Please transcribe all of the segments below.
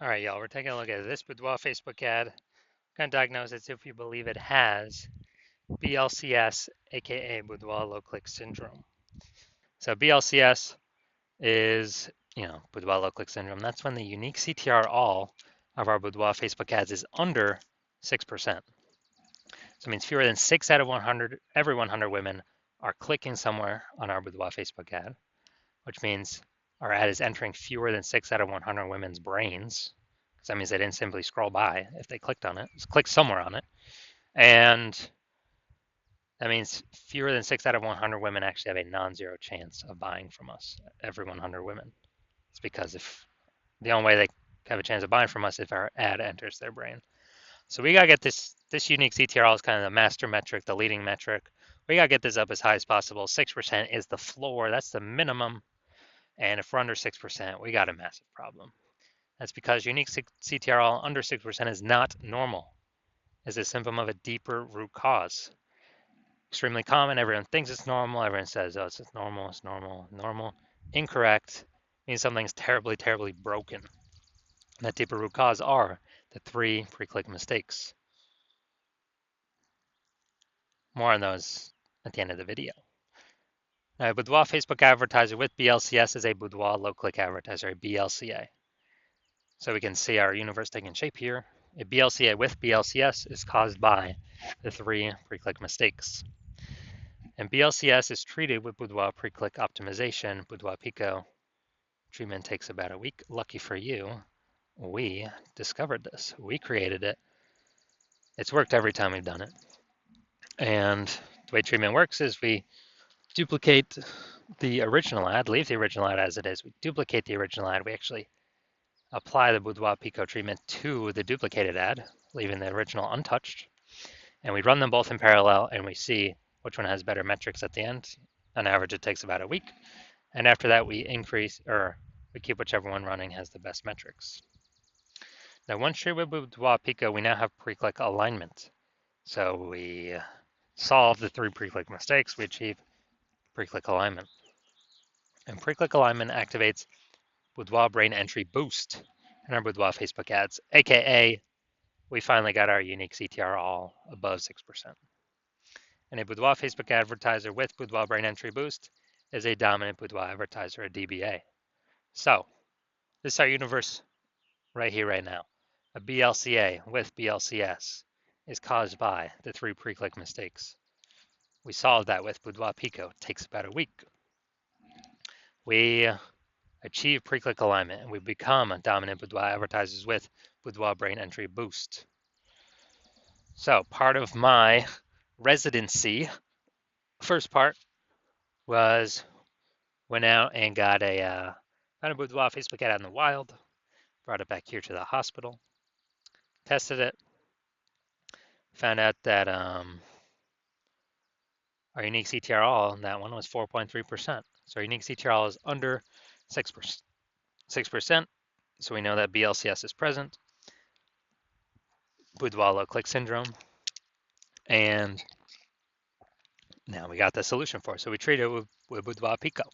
All right, y'all, we're taking a look at this Boudoir Facebook ad. We're going to diagnose it if we believe it has BLCS, aka Boudoir low click syndrome. So BLCS is, Boudoir low click syndrome. That's when the unique CTR all of our Boudoir Facebook ads is under 6%. So it means fewer than 6 out of 100, every 100 women are clicking somewhere on our Boudoir Facebook ad, which means our ad is entering fewer than 6 out of 100 women's brains. Because that means they didn't simply scroll by if they clicked on it, just click somewhere on it. And that means fewer than 6 out of 100 women actually have a non-zero chance of buying from us, every 100 women. It's because if the only way they have a chance of buying from us is if our ad enters their brain. So we gotta get this unique CTRL is kind of the master metric, the leading metric. We gotta get this up as high as possible. 6% is the floor, that's the minimum. And if we're under 6%, we got a massive problem. That's because unique CTRL under 6% is not normal. It's a symptom of a deeper root cause. Extremely common. Everyone thinks it's normal. Everyone says, oh, it's normal, it's normal, normal. Incorrect. Means something's terribly, terribly broken. And that deeper root cause are the 3 pre-click mistakes. More on those at the end of the video. Now, a Boudoir Facebook advertiser with BLCS is a Boudoir low-click advertiser, a BLCA. So we can see our universe taking shape here. A BLCA with BLCS is caused by the 3 pre-click mistakes. And BLCS is treated with Boudoir pre-click optimization, Boudoir Pico. Treatment takes about a week. Lucky for you, we discovered this. We created it. It's worked every time we've done it. And the way treatment works is we duplicate the original ad, leave the original ad as it is. We duplicate the original ad. We actually apply the Boudoir Pico treatment to the duplicated ad, leaving the original untouched. And we run them both in parallel and we see which one has better metrics at the end. On average, it takes about a week. And after that, we keep whichever one running has the best metrics. Now, once treated with Boudoir Pico, we now have pre-click alignment. So we solve the 3 pre-click mistakes, we achieve pre-click alignment. And pre-click alignment activates Boudoir brain entry boost in our Boudoir Facebook ads, aka we finally got our unique CTR all above 6%. And a Boudoir Facebook advertiser with Boudoir brain entry boost is a dominant Boudoir advertiser, a DBA. So this is our universe right here, right now. A BLCA with BLCS is caused by the 3 pre-click mistakes. We solved that with Boudoir Pico. It takes about a week. We achieve pre-click alignment and we become dominant Boudoir advertisers with Boudoir brain entry boost. So part of my residency, first part was went out and got a Boudoir Facebook ad out in the wild, brought it back here to the hospital, tested it, found out that our unique CTR all on that one was 4.3%. So our unique CTR all is under 6%. 6%. So we know that BLCS is present, Boudoir low click syndrome, and now we got the solution for it. So we treated it with Boudoir Pico.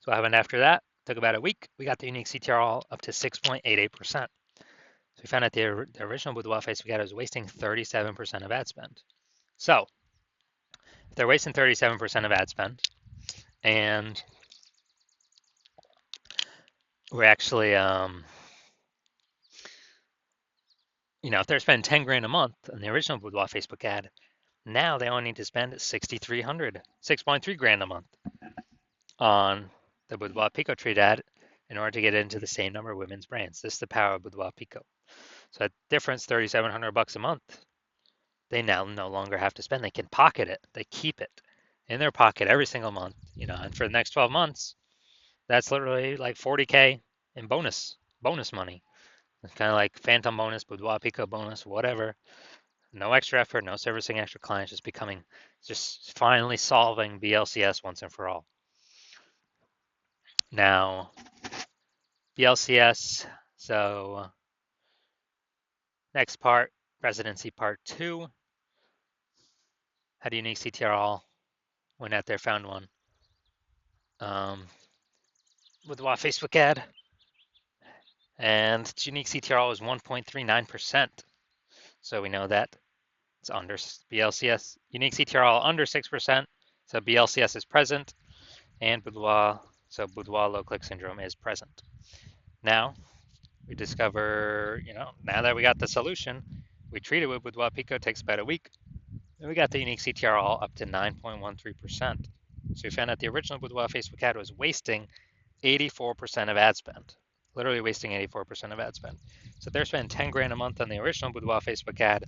So what happened after that? Took about a week. We got the unique CTR all up to 6.88%. So we found out the original Boudoir Facebook ad was wasting 37% of ad spend. So if they're wasting 37% of ad spend, and we're actually, if they're spending 10 grand a month on the original Boudoir Facebook ad, now they only need to spend 6,300, 6.3 grand a month on the Boudoir Pico treat ad in order to get into the same number of women's brains. This is the power of Boudoir Pico. So that difference, $3,700 a month, they now no longer have to spend. They can pocket it. They keep it in their pocket every single month, and for the next 12 months, that's literally like 40K in bonus money. It's kind of like phantom bonus, Boudoir Pico bonus, whatever. No extra effort, no servicing extra clients, just finally solving BLCS once and for all. Now, BLCS, so next part, residency part 2. Had a unique CTR all. Went out there, found one. With a Facebook ad. and its unique CTRL is 1.39%. So we know that it's under BLCS, unique CTRL under 6%. So BLCS is present, and Boudoir, so Boudoir low click syndrome is present. Now we discover, now that we got the solution, we treat it with Boudoir Pico, takes about a week, and we got the unique CTRL up to 9.13%. So we found that the original Boudoir Facebook ad was wasting 84% of ad spend, literally wasting 84% of ad spend. So they're spending 10 grand a month on the original Boudoir Facebook ad.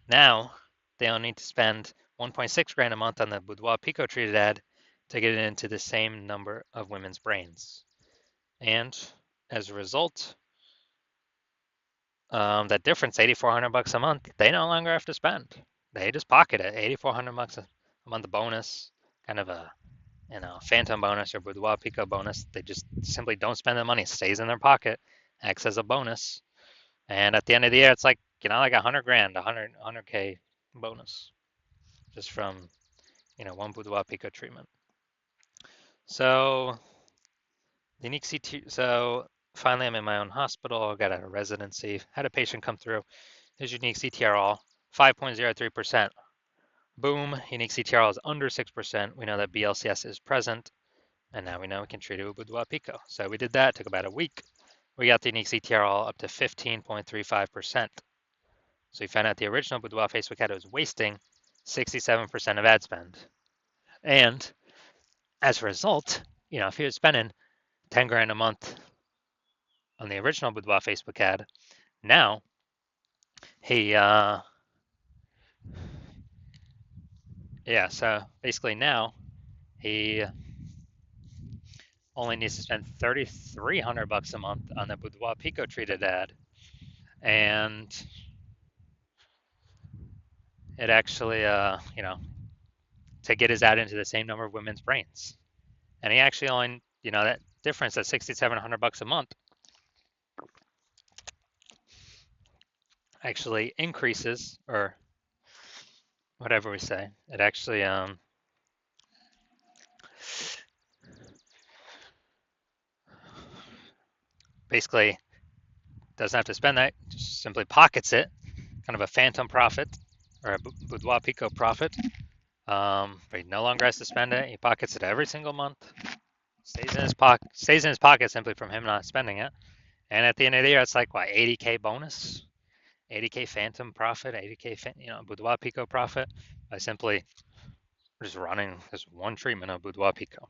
Now they only need to spend 1.6 grand a month on the Boudoir Pico treated ad to get it into the same number of women's brains. And as a result, that difference, $8,400 a month, they no longer have to spend. They just pocket it, $8,400 a month bonus, kind of a phantom bonus or Boudoir Pico bonus. They just simply don't spend the money, it stays in their pocket, acts as a bonus. And at the end of the year, it's like, like 100 grand, 100K bonus just from, one Boudoir Pico treatment. So unique CT, so finally I'm in my own hospital, got a residency, had a patient come through. His unique CTRL, 5.03%. Boom, unique CTRL is under 6%. We know that BLCS is present, and now we know we can treat it with Boudoir Pico. So we did that, took about a week. We got the unique CTRL up to 15.35%. So we found out the original Boudoir Facebook ad was wasting 67% of ad spend. And as a result, if he was spending 10 grand a month on the original Boudoir Facebook ad, now he, so basically now he only needs to spend $3,300 a month on the Boudoir Pico treated ad. And it actually, to get his ad into the same number of women's brains. And he actually only, that difference at $6,700 a month actually increases, or whatever we say. It actually basically doesn't have to spend that, just simply pockets it, kind of a phantom profit or a Boudoir Pico profit. But he no longer has to spend it. He pockets it every single month. Stays in his pocket simply from him not spending it. And at the end of the year, it's like what, 80K bonus, 80K phantom profit, 80K Boudoir Pico profit by simply just running this one treatment of Boudoir Pico.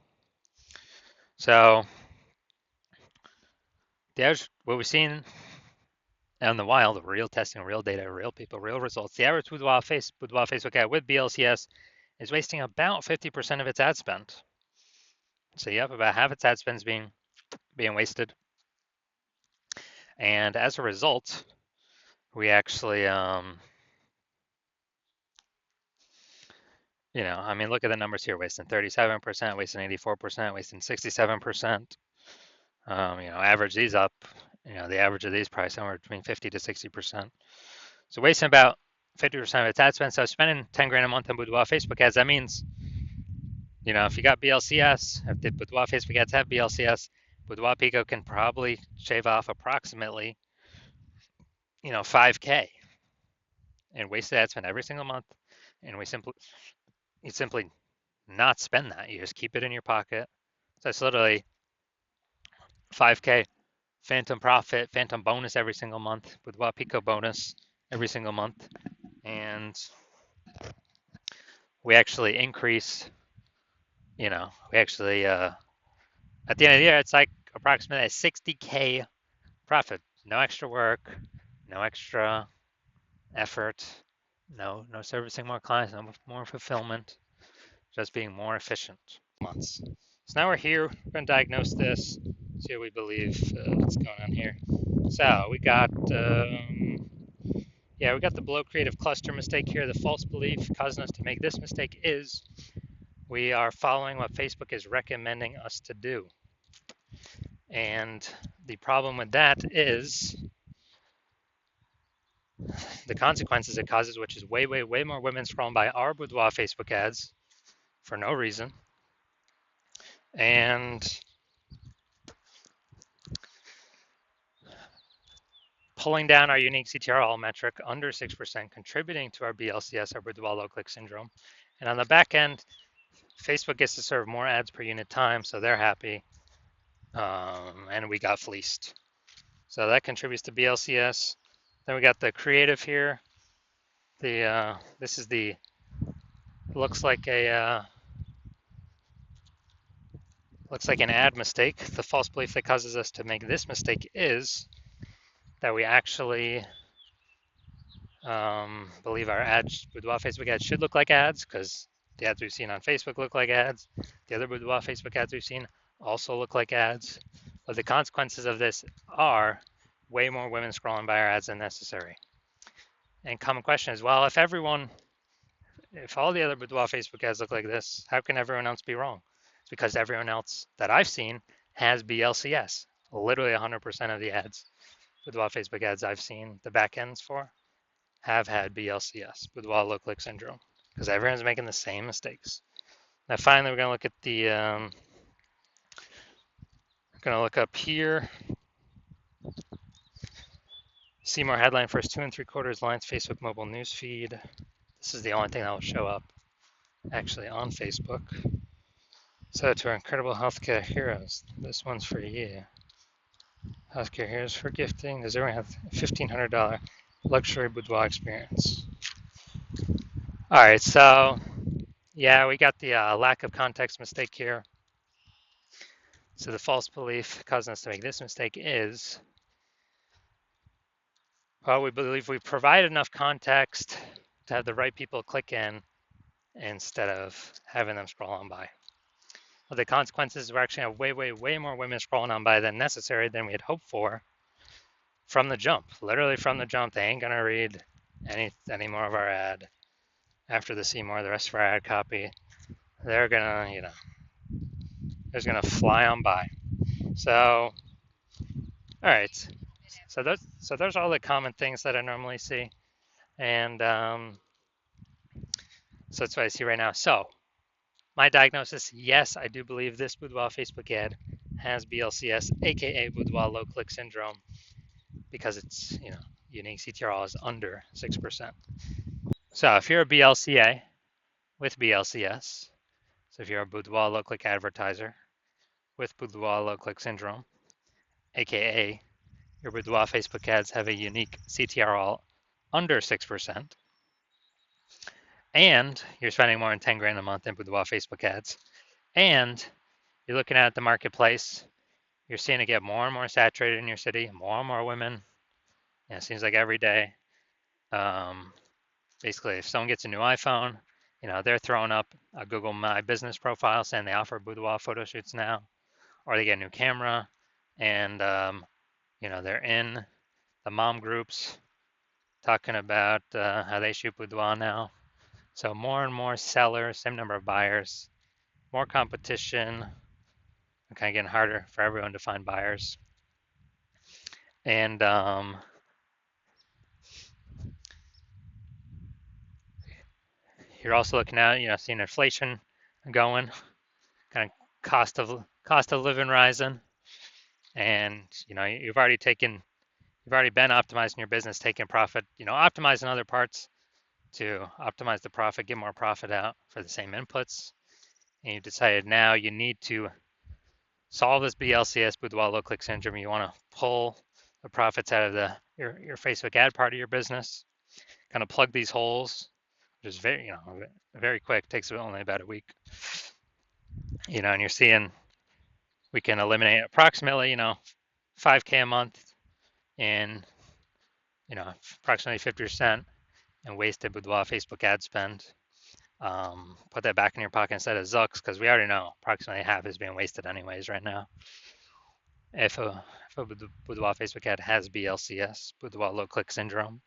So what we've seen out in the wild, real testing, real data, real people, real results. The average Boudoir Facebook ad with BLCS is wasting about 50% of its ad spend. So yep, about half its ad spend is being wasted. And as a result, we actually, look at the numbers here, wasting 37%, wasting 84%, wasting 67%. Average these up, the average of these probably somewhere between 50 to 60%. So wasting about 50% of its ad spend. So spending 10 grand a month on Boudoir Facebook ads, that means, if you got BLCS, if the Boudoir Facebook ads have BLCS, Boudoir Pico can probably shave off approximately, 5K in wasted ad spend every single month. And you simply not spend that. You just keep it in your pocket. So it's literally 5K phantom profit, phantom bonus every single month, Boudoir Pico bonus every single month. And we actually increase, at the end of the year, it's like approximately a 60K profit. No extra work, no extra effort, no servicing more clients, no more fulfillment, just being more efficient. Months. So now we're here, we're going to diagnose this, see what we believe what's going on here. So we got, we got the below creative cluster mistake here. The false belief causing us to make this mistake is we are following what Facebook is recommending us to do. And the problem with that is the consequences it causes, which is way, way, way more women scrolling by our Boudoir Facebook ads for no reason. And pulling down our unique CTRL metric under 6%, contributing to our BLCS, our Boudoir low click syndrome. And on the back end, Facebook gets to serve more ads per unit time, so they're happy. And we got fleeced. So that contributes to BLCS. Then we got the creative here. This is the looks like an ad mistake. The false belief that causes us to make this mistake is that we actually believe our ads, Boudoir Facebook ads, should look like ads because the ads we've seen on Facebook look like ads. The other Boudoir Facebook ads we've seen also look like ads. But the consequences of this are way more women scrolling by our ads than necessary. And common question is, well, if all the other Boudoir Facebook ads look like this, how can everyone else be wrong? It's because everyone else that I've seen has BLCS. Literally 100% of the ads, Boudoir Facebook ads I've seen the backends for, have had BLCS, Boudoir low click syndrome, because everyone's making the same mistakes. Now, finally, we're going to look at we're going to look up here. See more headline first 2 3/4 lines, Facebook mobile news feed. This is the only thing that will show up actually on Facebook. So to our incredible healthcare heroes, this one's for you. Healthcare heroes for gifting. Does everyone have a $1,500 luxury boudoir experience? All right, so yeah, we got the lack of context mistake here. So the false belief causing us to make this mistake is, well, we believe we provide enough context to have the right people click in instead of having them scroll on by. Well, the consequences, we're actually have way more women scrolling on by than necessary than we had hoped for from the jump. Literally from the jump, they ain't gonna read any more of our ad after they see more of the rest of our ad copy. They're gonna, they're gonna fly on by. So, all right. So those are all the common things that I normally see, and so that's what I see right now. So my diagnosis, yes, I do believe this Boudoir Facebook ad has BLCS, aka Boudoir low click syndrome, because it's unique CTRL is under 6%. So if you're a BLCA with BLCS, so if you're a Boudoir low click advertiser with Boudoir low click syndrome, aka your Boudoir Facebook ads have a unique CTRL under 6%, and you're spending more than 10 grand a month in Boudoir Facebook ads, and you're looking at the marketplace, you're seeing it get more and more saturated in your city, more and more women. It seems like every day. Basically, if someone gets a new iPhone, they're throwing up a Google My Business profile saying they offer Boudoir photo shoots now, or they get a new camera, and they're in the mom groups talking about how they shoot Boudoir now. So more and more sellers, same number of buyers, more competition, kind of getting harder for everyone to find buyers. And you're also looking at, seeing inflation going, kind of cost of living rising, and you've already been optimizing your business, taking profit, optimizing other parts to optimize the profit, get more profit out for the same inputs, and you decided now you need to solve this BLCS, Boudoir low click syndrome. You want to pull the profits out of your Facebook ad part of your business, kind of plug these holes, which is very quick, takes only about a week. And you're seeing we can eliminate approximately, 5K a month in, approximately 50% in wasted Boudoir Facebook ad spend. Put that back in your pocket instead of Zucks, because we already know approximately half is being wasted anyways right now. If a Boudoir Facebook ad has BLCS, Boudoir low click syndrome.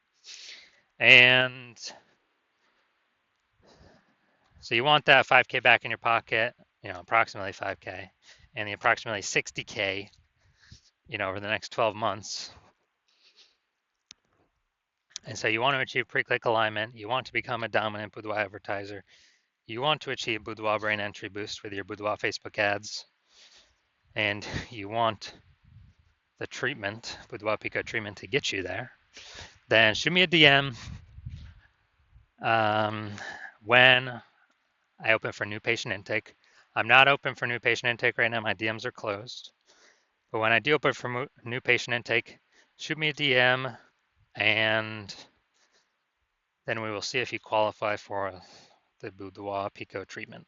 And so you want that 5K back in your pocket, approximately 5K, and the approximately 60K, over the next 12 months. And so you want to achieve pre-click alignment. You want to become a dominant Boudoir advertiser. You want to achieve Boudoir brain entry boost with your Boudoir Facebook ads. And you want the treatment, Boudoir Pico treatment to get you there, then shoot me a DM when I open for new patient intake. I'm not open for new patient intake right now. My DMs are closed. But when I do open for new patient intake, shoot me a DM and then we will see if you qualify for the Boudoir Pico treatment.